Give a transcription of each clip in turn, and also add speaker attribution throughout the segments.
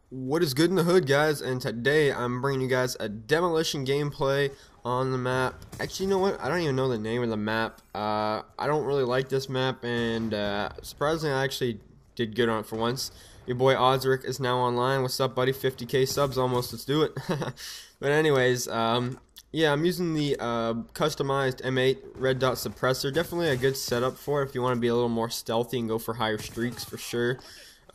Speaker 1: What is good in the hood, guys? And today I'm bringing you guys a demolition gameplay on the map. Actually, you know what? I don't even know the name of the map. I don't really like this map, and surprisingly, I actually did good on it for once. Your boy Ozric is now online. What's up, buddy? 50k subs almost. Let's do it. But anyways, yeah, I'm using the customized M8 red dot suppressor. Definitely a good setup for it if you want to be a little more stealthy and go for higher streaks for sure.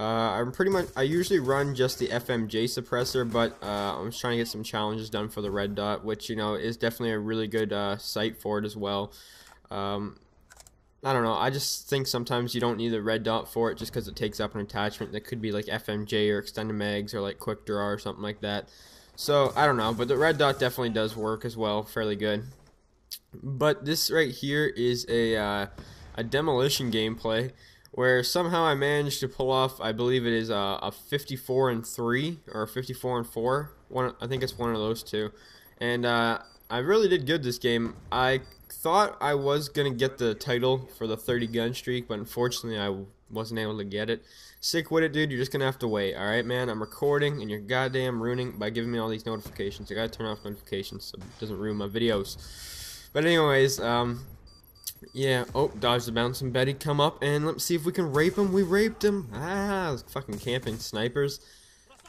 Speaker 1: I usually run just the FMJ suppressor, but I'm just trying to get some challenges done for the red dot, which, you know, is definitely a really good sight for it as well. I don't know, I just think sometimes you don't need the red dot for it just because it takes up an attachment that could be like FMJ or extended mags or like quick draw or something like that. So, I don't know, but the red dot definitely does work as well, fairly good. But this right here is a demolition gameplay where somehow I managed to pull off, I believe it is a 54-3 or a 54-4. I think it's one of those two. And I really did good this game. I thought I was going to get the title for the 30 gun streak, but unfortunately I wasn't able to get it. Sick with it, dude. You're just going to have to wait. Alright, man? I'm recording, and you're goddamn ruining by giving me all these notifications. I got to turn off notifications so it doesn't ruin my videos. But anyways, yeah, oh, dodge the bouncing Betty, come up, and let's see if we can rape him. We raped him. Ah, fucking camping snipers.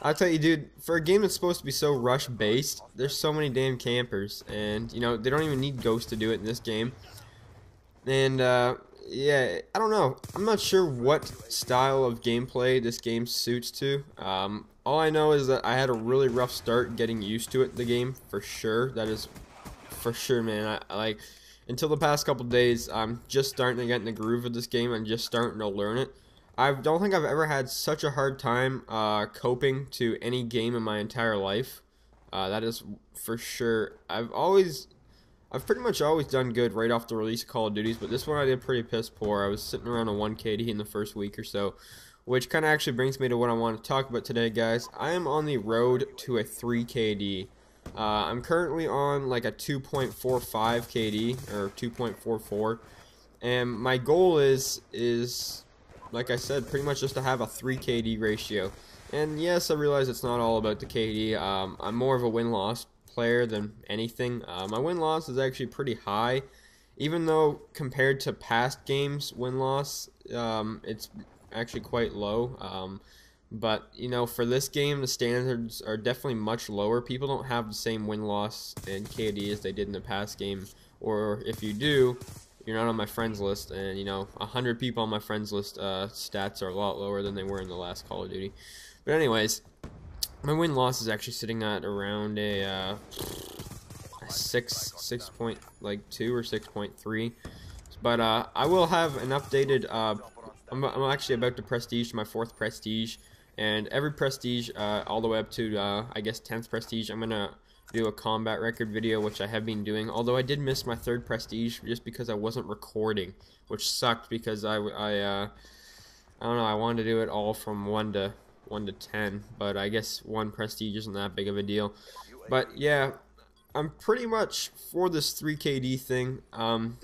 Speaker 1: I'll tell you, dude, for a game that's supposed to be so rush-based, there's so many damn campers, and, you know, they don't even need ghosts to do it in this game. And, yeah, I don't know. I'm not sure what style of gameplay this game suits to. All I know is that I had a really rough start getting used to it, the game, for sure. That is for sure, man. I like... Until the past couple days, I'm just starting to get in the groove of this game and just starting to learn it. I don't think I've ever had such a hard time coping to any game in my entire life. That is for sure. I've pretty much always done good right off the release of Call of Duties, but this one I did pretty piss poor. I was sitting around a 1 KD in the first week or so, which kind of actually brings me to what I want to talk about today, guys. I am on the road to a 3 KD. I'm currently on like a 2.45 KD or 2.44, and my goal is like I said, pretty much just to have a 3 KD ratio. And yes, I realize it's not all about the KD. I'm more of a win-loss player than anything. My win-loss is actually pretty high, even though compared to past games win-loss, it's actually quite low. But, you know, for this game, the standards are definitely much lower. People don't have the same win-loss and KD as they did in the past game. Or if you do, you're not on my friends list. And, you know, 100 people on my friends list stats are a lot lower than they were in the last Call of Duty. But anyways, my win-loss is actually sitting at around a 6.2 or 6.3. But I will have an updated... I'm actually about to prestige my 4th prestige. And every prestige, all the way up to, I guess, 10th prestige, I'm going to do a combat record video, which I have been doing. Although I did miss my 3rd prestige just because I wasn't recording, which sucked because I don't know, I wanted to do it all from 1 to 10. But I guess 1 prestige isn't that big of a deal. But, yeah, I'm pretty much for this 3 KD thing. I'm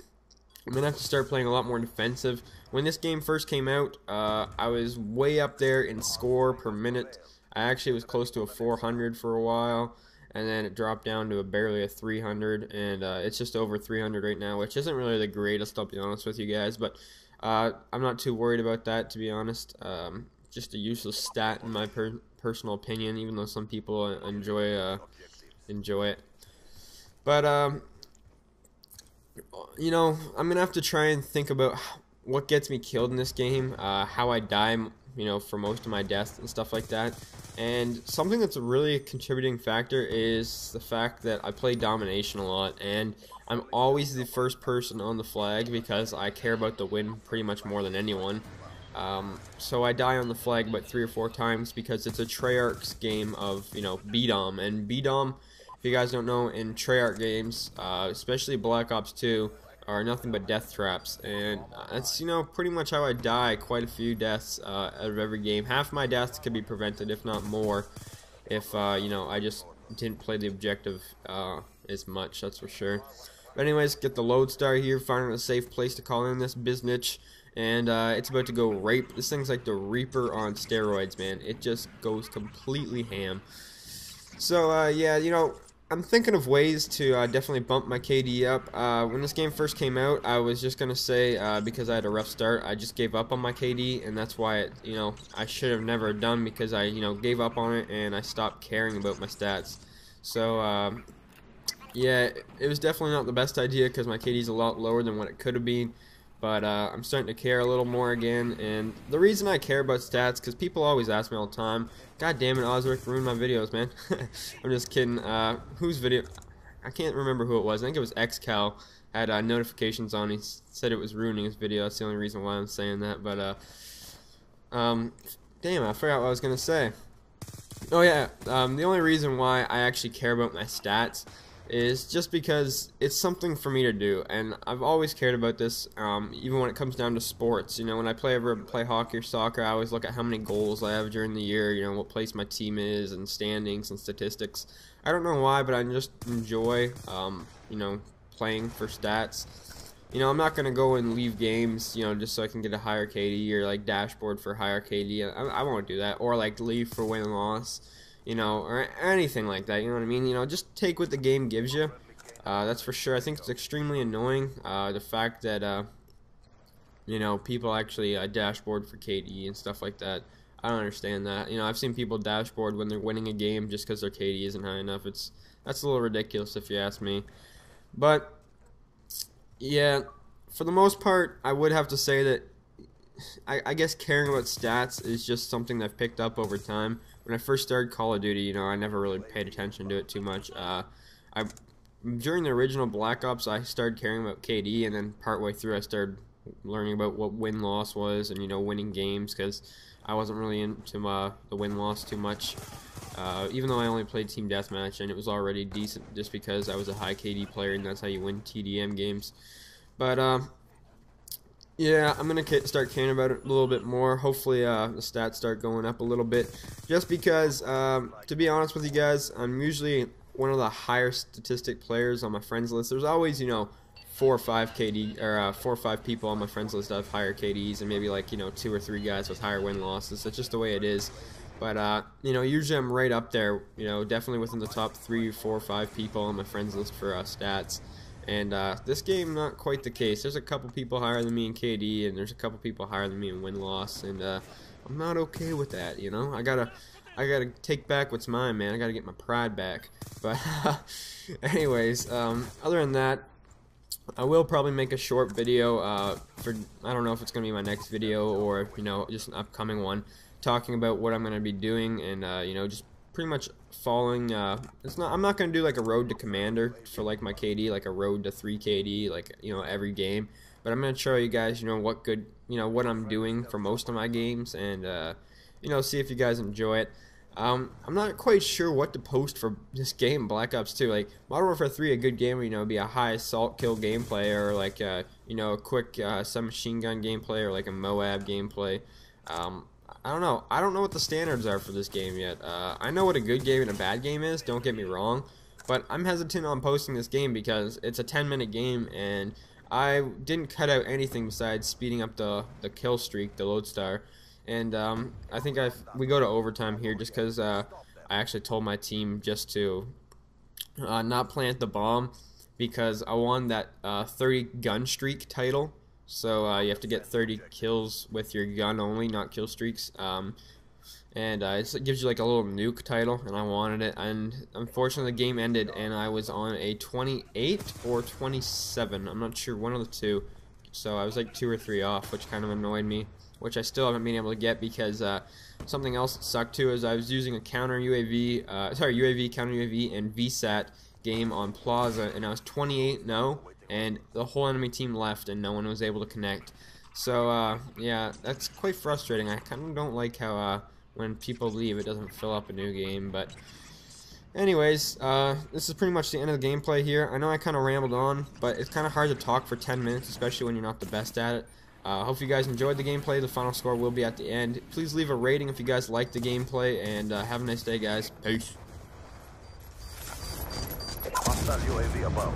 Speaker 1: going to have to start playing a lot more defensive. When this game first came out, I was way up there in score per minute. I actually was close to a 400 for a while, and then it dropped down to barely a 300, and it's just over 300 right now, which isn't really the greatest, I'll be honest with you guys, but I'm not too worried about that, to be honest. Just a useless stat in my personal opinion, even though some people enjoy it. But, you know, I'm going to have to try and think about what gets me killed in this game, how I die, you know, for most of my deaths and stuff like that. And something that's a really contributing factor is the fact that I play domination a lot, and I'm always the first person on the flag because I care about the win pretty much more than anyone. So I die on the flag about 3 or 4 times because it's a Treyarch's game of, you know, BDOM. And BDOM, if you guys don't know, in Treyarch games, especially Black Ops 2, are nothing but death traps, and that's, you know, pretty much how I die. Quite a few deaths out of every game. Half my deaths could be prevented, if not more, if you know, I just didn't play the objective as much, that's for sure. But anyways, get the load star here, finding a safe place to call in this biznitch, and it's about to go rape. This thing's like the Reaper on steroids, man. It just goes completely ham. So yeah, you know, I'm thinking of ways to definitely bump my KD up. When this game first came out, I was just gonna say because I had a rough start, I just gave up on my KD, and that's why you know, I should have never done, because I gave up on it and I stopped caring about my stats. So yeah, it was definitely not the best idea because my KD is a lot lower than what it could have been. But I'm starting to care a little more again, and the reason I care about stats, because people always ask me all the time, God damn it, Osric, ruined my videos, man. I'm just kidding. Whose video? I can't remember who it was. I think it was XCal. Had notifications on. He said it was ruining his video. That's the only reason why I'm saying that. But damn, I forgot what I was gonna say. Oh yeah, the only reason why I actually care about my stats is just because it's something for me to do, and I've always cared about this, even when it comes down to sports. You know, when I ever play hockey or soccer, I always look at how many goals I have during the year, you know, what place my team is, and standings and statistics. I don't know why, but I just enjoy, you know, playing for stats. You know, I'm not going to go and leave games, you know, just so I can get a higher KD, or like dashboard for higher KD. I won't do that, or like leave for win and loss, you know, or anything like that, you know what I mean? You know, just take what the game gives you, that's for sure. I think it's extremely annoying, the fact that, you know, people actually dashboard for KD and stuff like that. I don't understand that. You know, I've seen people dashboard when they're winning a game just because their KD isn't high enough. That's a little ridiculous if you ask me. But, yeah, for the most part, I would have to say that I guess caring about stats is just something that I've picked up over time. When I first started Call of Duty, you know, I never really paid attention to it too much. During the original Black Ops, I started caring about KD, and then partway through I started learning about what win-loss was, and, you know, winning games, because I wasn't really into the win-loss too much. Even though I only played Team Deathmatch, and it was already decent just because I was a high KD player, and that's how you win TDM games. But, yeah, I'm going to start caring about it a little bit more. Hopefully the stats start going up a little bit. Just because, to be honest with you guys, I'm usually one of the higher statistic players on my friends list. There's always, you know, 4 or 5 KD, or 4 or 5 people on my friends list that have higher KDs, and maybe like, you know, 2 or 3 guys with higher win losses. That's just the way it is. But, you know, usually I'm right up there, you know, definitely within the top 3, 4, 5 people on my friends list for stats. And this game, not quite the case. There's a couple people higher than me in KD, and there's a couple people higher than me in win-loss, and I'm not okay with that, you know? I gotta take back what's mine, man. I gotta get my pride back. But anyways, other than that, I will probably make a short video for, I don't know if it's gonna be my next video or, you know, just an upcoming one, talking about what I'm gonna be doing, and you know, just pretty much following, I'm not going to do like a road to commander for like my KD, like a road to 3 KD, like, you know, every game, but I'm going to show you guys, you know, what I'm doing for most of my games, and, you know, see if you guys enjoy it. I'm not quite sure what to post for this game, Black Ops 2, like, Modern Warfare 3, a good game where, you know, be a high assault kill gameplay, or like, you know, a quick, submachine gun gameplay, or like a MOAB gameplay. I don't know. I don't know what the standards are for this game yet. I know what a good game and a bad game is, don't get me wrong, but I'm hesitant on posting this game because it's a 10-minute game, and I didn't cut out anything besides speeding up the kill streak, the lodestar, and I think we go to overtime here just because I actually told my team just to not plant the bomb, because I won that 30 gun streak title. So you have to get 30 kills with your gun only, not kill streaks. And it gives you like a little nuke title, and I wanted it. And unfortunately, the game ended, and I was on a 28 or 27. I'm not sure, one of the two. So I was like 2 or 3 off, which kind of annoyed me, which I still haven't been able to get, because something else that sucked too is I was using a counter UAV, UAV, counter UAV, and VSAT game on Plaza, and I was 28-0. And the whole enemy team left, and no one was able to connect. So, yeah, that's quite frustrating. I kind of don't like how, when people leave, it doesn't fill up a new game. But, anyways, this is pretty much the end of the gameplay here. I know I kind of rambled on, but it's kind of hard to talk for 10 minutes, especially when you're not the best at it. Hope you guys enjoyed the gameplay. The final score will be at the end. Please leave a rating if you guys liked the gameplay, and have a nice day, guys. Peace.
Speaker 2: Hostile UAV above.